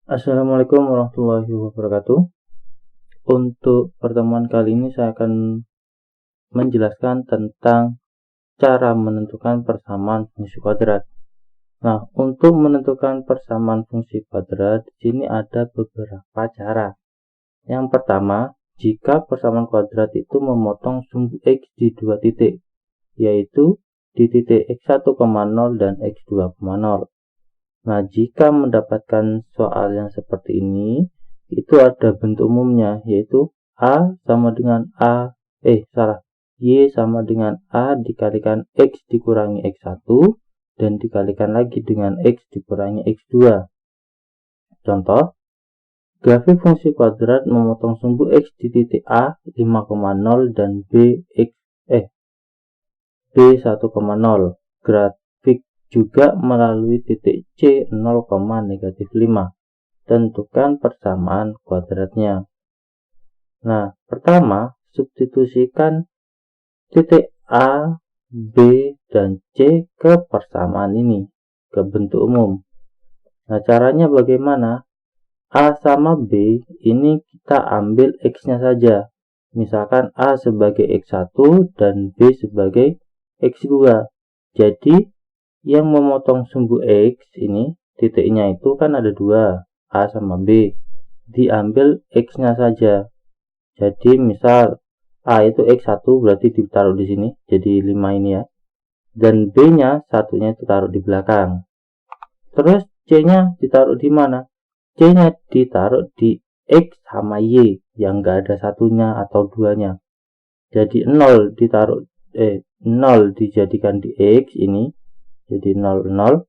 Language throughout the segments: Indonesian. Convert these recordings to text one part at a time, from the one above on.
Assalamualaikum warahmatullahi wabarakatuh. Untuk pertemuan kali ini saya akan menjelaskan tentang cara menentukan persamaan fungsi kuadrat. Nah, untuk menentukan persamaan fungsi kuadrat, di sini ada beberapa cara. Yang pertama, jika persamaan kuadrat itu memotong sumbu X di dua titik, yaitu di titik X1,0 dan X2,0. Nah, jika mendapatkan soal yang seperti ini, itu ada bentuk umumnya, yaitu Y sama dengan A dikalikan X dikurangi X1 dan dikalikan lagi dengan X dikurangi X2. Contoh, grafik fungsi kuadrat memotong sumbu X di titik A 5,0 dan B 1,0. Grafik juga melalui titik C 0,-5. Tentukan persamaan kuadratnya. Nah, pertama, substitusikan titik A, B, dan C ke persamaan ini, ke bentuk umum. Nah, caranya bagaimana? A sama B ini kita ambil X-nya saja. Misalkan A sebagai X1 dan B sebagai X2. Jadi, yang memotong sumbu X ini, titiknya itu kan ada dua, A sama B. Diambil X-nya saja. Jadi misal A itu X1 berarti ditaruh di sini, jadi 5 ini ya. Dan B-nya satunya itu taruh di belakang. Terus C-nya ditaruh di mana? C-nya ditaruh di X sama Y yang enggak ada satunya atau duanya. Jadi 0 ditaruh 0 dijadikan di X ini, jadi 0 0,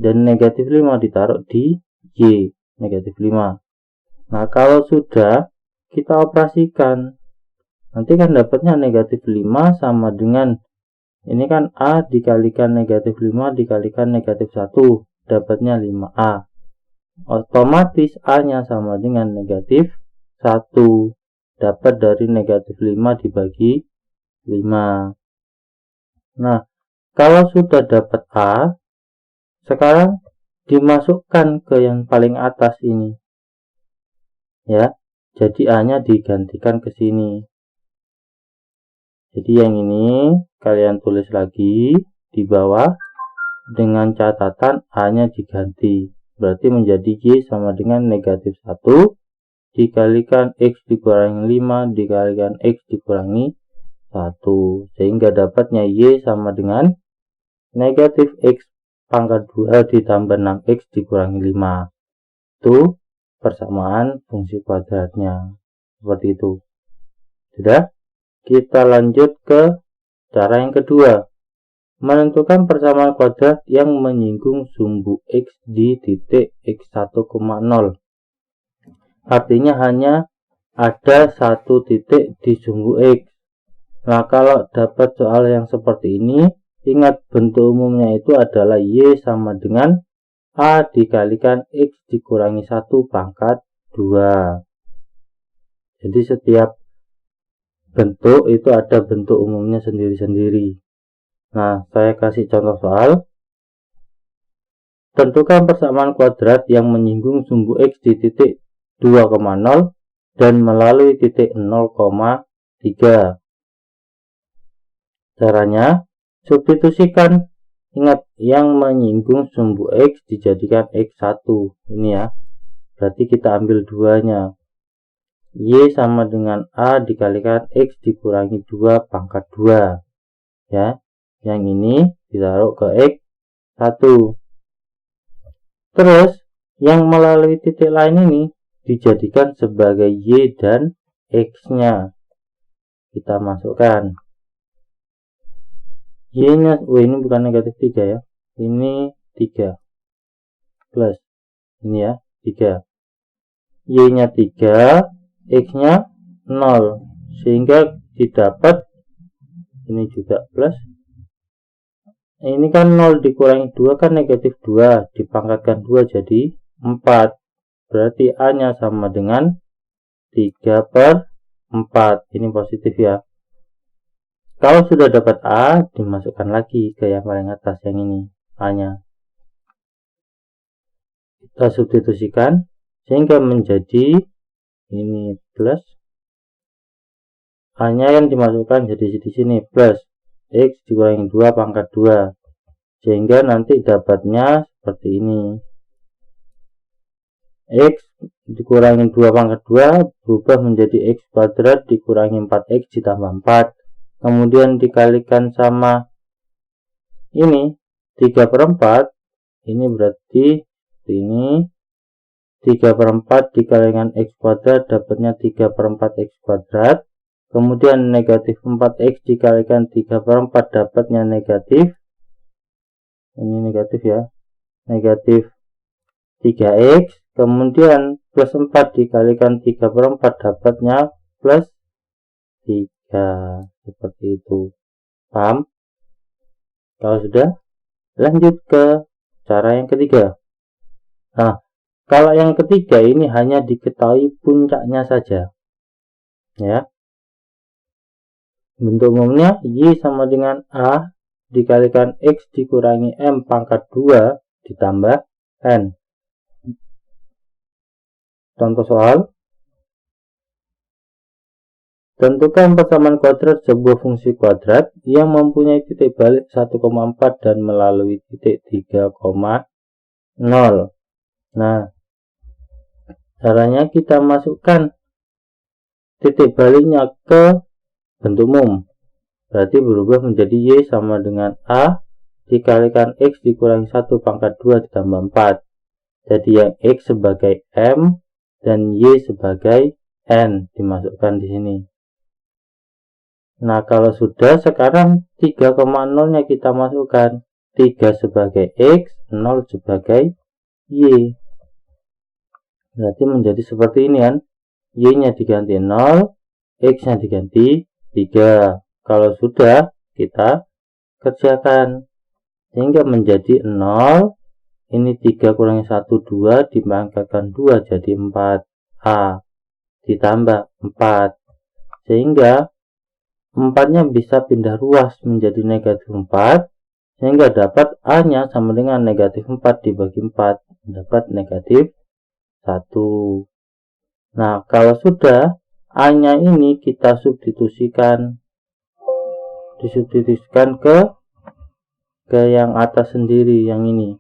dan negatif 5 ditaruh di Y, negatif 5. Nah, kalau sudah kita operasikan, nanti kan dapatnya negatif 5 sama dengan ini kan A dikalikan negatif 5 dikalikan negatif 1, dapatnya 5A. Otomatis A nya sama dengan negatif 1, dapat dari negatif 5 dibagi 5. Nah, kalau sudah dapat A, sekarang dimasukkan ke yang paling atas ini ya, jadi A nya digantikan ke sini. Jadi yang ini kalian tulis lagi di bawah dengan catatan A nya diganti, berarti menjadi Y sama dengan negatif 1 dikalikan X dikurangi 5 dikalikan X dikurangi 1, sehingga dapatnya Y sama dengan negatif X pangkat 2 ditambah 6X dikurangi 5. Itu persamaan fungsi kuadratnya. Seperti itu. Sudah? Kita lanjut ke cara yang kedua. Menentukan persamaan kuadrat yang menyinggung sumbu X di titik X1,0. Artinya hanya ada satu titik di sumbu X. Nah, kalau dapat soal yang seperti ini, ingat bentuk umumnya itu adalah Y sama dengan A dikalikan X dikurangi 1 pangkat 2. Jadi setiap bentuk itu ada bentuk umumnya sendiri-sendiri. Nah, saya kasih contoh soal. Tentukan persamaan kuadrat yang menyinggung sumbu X di titik 2,0 dan melalui titik 0,3. Caranya, substitusikan. Ingat, yang menyinggung sumbu X dijadikan X1. Ini ya. Berarti kita ambil duanya. Y sama dengan A dikalikan X dikurangi 2 pangkat 2. Ya. Yang ini ditaruh ke X1. Terus, yang melalui titik lain ini dijadikan sebagai Y dan X-nya. Kita masukkan. Y-nya, ini bukan negatif 3 ya. Ini 3. Plus. Ini ya, 3. Y-nya 3, X-nya 0. Sehingga didapat, ini juga plus. Ini kan 0 dikurangi 2 kan negatif 2. Dipangkatkan 2 jadi 4. Berarti A-nya sama dengan 3/4. Ini positif ya. Kalau sudah dapat A, dimasukkan lagi ke yang paling atas yang ini, A-nya. Kita substitusikan. sehingga menjadi ini plus, A-nya yang dimasukkan jadi di sini plus X dikurangi 2 pangkat 2, sehingga nanti dapatnya seperti ini. X dikurangi 2 pangkat 2 berubah menjadi X kuadrat dikurangi 4X ditambah 4, kemudian dikalikan sama ini 3/4, ini berarti ini 3/4 dikalikan X kuadrat dapatnya 3/4 X kuadrat, kemudian negatif 4X dikalikan 3/4 dapatnya negatif, ini negatif ya, negatif 3X, kemudian plus 4 dikalikan 3/4 dapatnya plus 3, seperti itu. Paham? Kalau sudah, lanjut ke cara yang ketiga. Nah, kalau yang ketiga ini hanya diketahui puncaknya saja, ya. Bentuk umumnya Y sama dengan A dikalikan X dikurangi M pangkat 2 ditambah N. Contoh soal, tentukan persamaan kuadrat sebuah fungsi kuadrat yang mempunyai titik balik 1,4 dan melalui titik 3,0. Nah, caranya kita masukkan titik baliknya ke bentuk umum, berarti berubah menjadi Y sama dengan A dikalikan X dikurangi 1 pangkat 2 ditambah 4. Jadi yang X sebagai M dan Y sebagai N dimasukkan di sini. Nah, kalau sudah, sekarang 3,0 nya kita masukkan, 3 sebagai X, 0 sebagai Y. Berarti menjadi seperti ini kan, Y nya diganti 0, X nya diganti 3. Kalau sudah, kita kerjakan sehingga menjadi 0, ini 3 kurangi 1 2 dipangkatkan 2 jadi 4, A ditambah 4, sehingga 4-nya bisa pindah ruas menjadi negatif 4, sehingga dapat A-nya sama dengan negatif 4 dibagi 4, dapat negatif 1. Nah, kalau sudah, A-nya ini kita disubstitusikan ke yang atas sendiri, yang ini,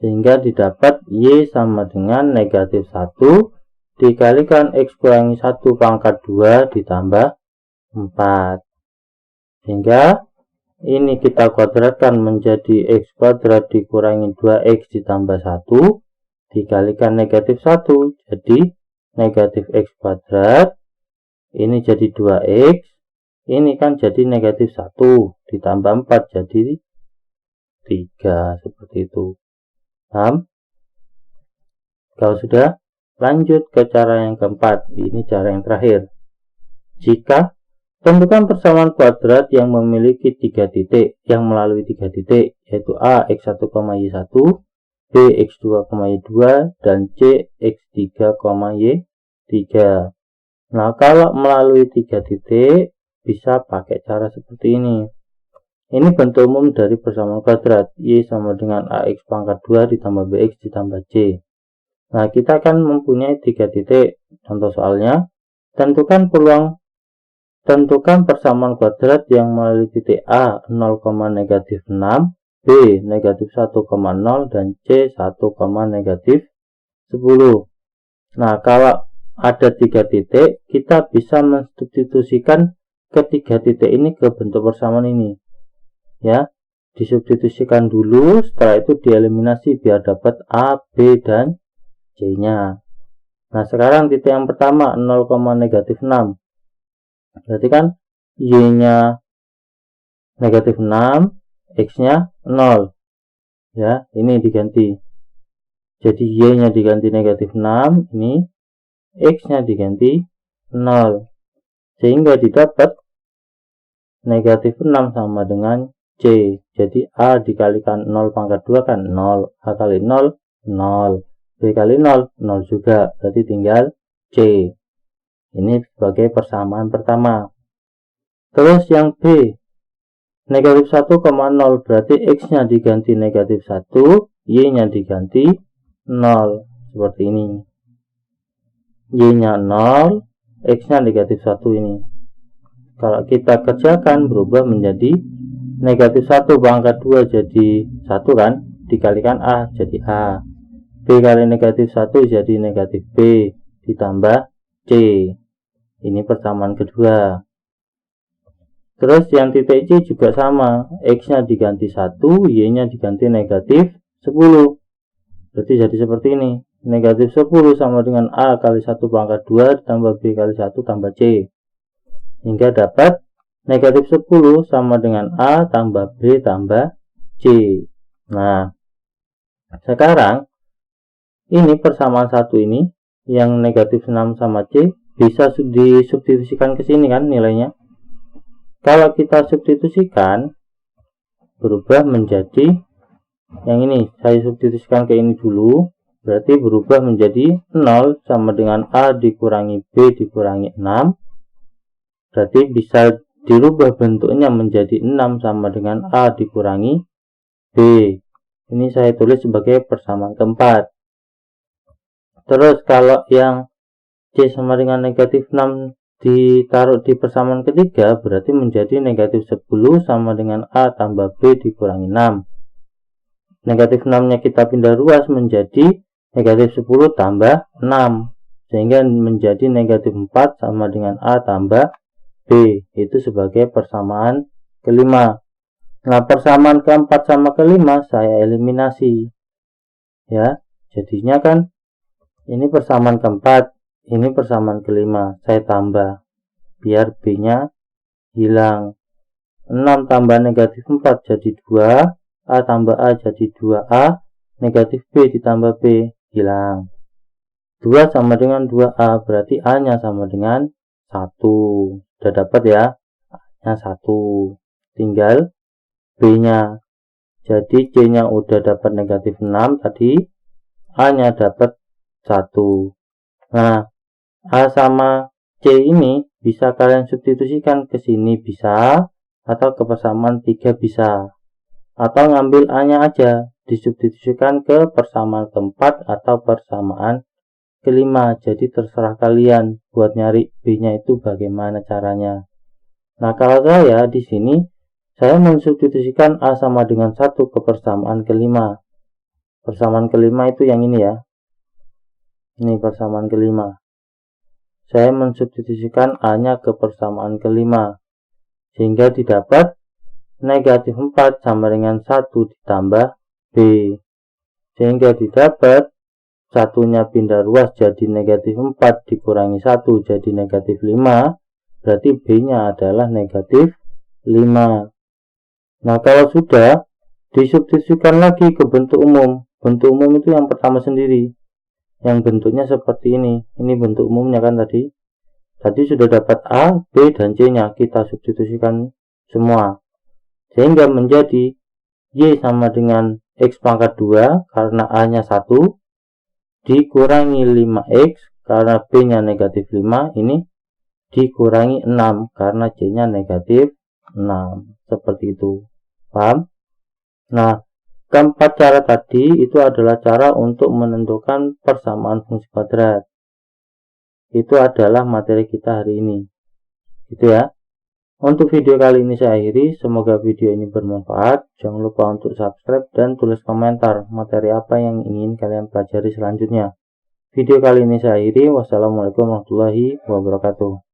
sehingga didapat Y sama dengan negatif 1 dikalikan X kurangi 1 pangkat 2 ditambah 4, sehingga ini kita kuadratkan menjadi X kuadrat dikurangi 2X ditambah 1 dikalikan negatif 1 jadi negatif X kuadrat, ini jadi 2X, ini kan jadi negatif 1 ditambah 4 jadi 3, seperti itu. Paham? Kalau sudah, lanjut ke cara yang keempat. Ini cara yang terakhir. Jika tentukan persamaan kuadrat yang memiliki 3 titik, yang melalui 3 titik, yaitu A X1, Y1, B X2, Y2, dan C X3, Y3. Nah, kalau melalui 3 titik bisa pakai cara seperti ini. Ini bentuk umum dari persamaan kuadrat. Y sama dengan AX pangkat 2 ditambah BX ditambah C. Nah, kita akan mempunyai 3 titik. Contoh soalnya, tentukan persamaan kuadrat yang melalui titik A 0, negatif 6, B negatif 1,0, dan C 1, negatif 10. Nah, kalau ada 3 titik, kita bisa mensubstitusikan ketiga titik ini ke bentuk persamaan ini. Ya, disubstitusikan dulu, setelah itu dieliminasi biar dapat A, B, dan C-nya. Nah, sekarang titik yang pertama 0, negatif 6. Berarti kan Y-nya negatif 6, X-nya 0. Ya, ini diganti. Jadi Y-nya diganti negatif 6, ini X-nya diganti 0. Sehingga didapat negatif 6 sama dengan C. Jadi A dikalikan 0 pangkat 2 kan 0. A kali 0, 0. B kali 0, 0 juga, berarti tinggal C. Ini sebagai persamaan pertama. Terus yang B, negatif 1,0, berarti X nya diganti negatif 1, Y nya diganti 0 seperti ini. Y-nya 0, X-nya negatif 1 ini. Kalau kita kerjakan berubah menjadi negatif 1 pangkat 2 jadi 1 kan, dikalikan A jadi A. B kali negatif 1 jadi negatif B ditambah C. Ini persamaan kedua. Terus yang titik C juga sama, X-nya diganti 1, Y-nya diganti negatif 10. Berarti jadi seperti ini. Negatif 10 sama dengan A kali 1 pangkat 2 ditambah B kali 1 tambah C. Hingga dapat negatif 10 sama dengan A tambah B tambah C. Nah, sekarang ini persamaan satu ini yang negatif 6 sama C bisa disubstitusikan ke sini kan nilainya. Kalau kita substitusikan berubah menjadi yang ini, saya substitusikan ke ini dulu, berarti berubah menjadi 0 sama dengan A dikurangi B dikurangi 6. Berarti bisa dirubah bentuknya menjadi 6 sama dengan A dikurangi B. Ini saya tulis sebagai persamaan keempat. Terus kalau yang C sama dengan negatif 6 ditaruh di persamaan ketiga, berarti menjadi negatif 10 sama dengan A tambah B dikurangi 6. Negatif 6 nya kita pindah ruas menjadi negatif 10 tambah 6, sehingga menjadi negatif 4 sama dengan A tambah B. Itu sebagai persamaan kelima. Nah, persamaan keempat sama kelima saya eliminasi ya, jadinya kan ini persamaan keempat, ini persamaan kelima, saya tambah biar B nya hilang. 6 tambah negatif 4 jadi 2, A tambah A jadi 2A, negatif B ditambah B hilang. 2 sama dengan 2A, berarti A nya sama dengan 1. Udah dapat ya, A nya 1. Tinggal B nya. Jadi C nya udah dapat negatif 6 tadi, A nya dapat 1. Nah, A sama C ini bisa kalian substitusikan ke sini bisa, atau ke persamaan 3 bisa. Atau ngambil A nya aja, disubstitusikan ke persamaan keempat atau persamaan kelima. Jadi terserah kalian buat nyari B nya itu bagaimana caranya. Nah, kalau saya di sini saya mensubstitusikan A sama dengan 1 ke persamaan kelima. Persamaan kelima itu yang ini ya. Ini persamaan kelima. Saya mensubstitusikan A-nya ke persamaan kelima. Sehingga didapat negatif 4 sama dengan 1 ditambah B. Sehingga didapat satunya pindah ruas jadi negatif 4 dikurangi 1 jadi negatif 5. Berarti B-nya adalah negatif 5. Nah, kalau sudah disubstitusikan lagi ke bentuk umum. Bentuk umum itu yang pertama sendiri, yang bentuknya seperti ini. Ini bentuk umumnya kan tadi. Tadi sudah dapat A, B, dan C nya. Kita substitusikan semua. Sehingga menjadi Y sama dengan X pangkat 2 karena A nya 1 dikurangi 5X karena B nya negatif 5. Ini dikurangi 6 karena C nya negatif 6. Seperti itu. Paham? Nah, keempat cara tadi itu adalah cara untuk menentukan persamaan fungsi kuadrat. Itu adalah materi kita hari ini. Gitu ya. Untuk video kali ini saya akhiri. Semoga video ini bermanfaat. Jangan lupa untuk subscribe dan tulis komentar materi apa yang ingin kalian pelajari selanjutnya. Video kali ini saya akhiri. Wassalamualaikum warahmatullahi wabarakatuh.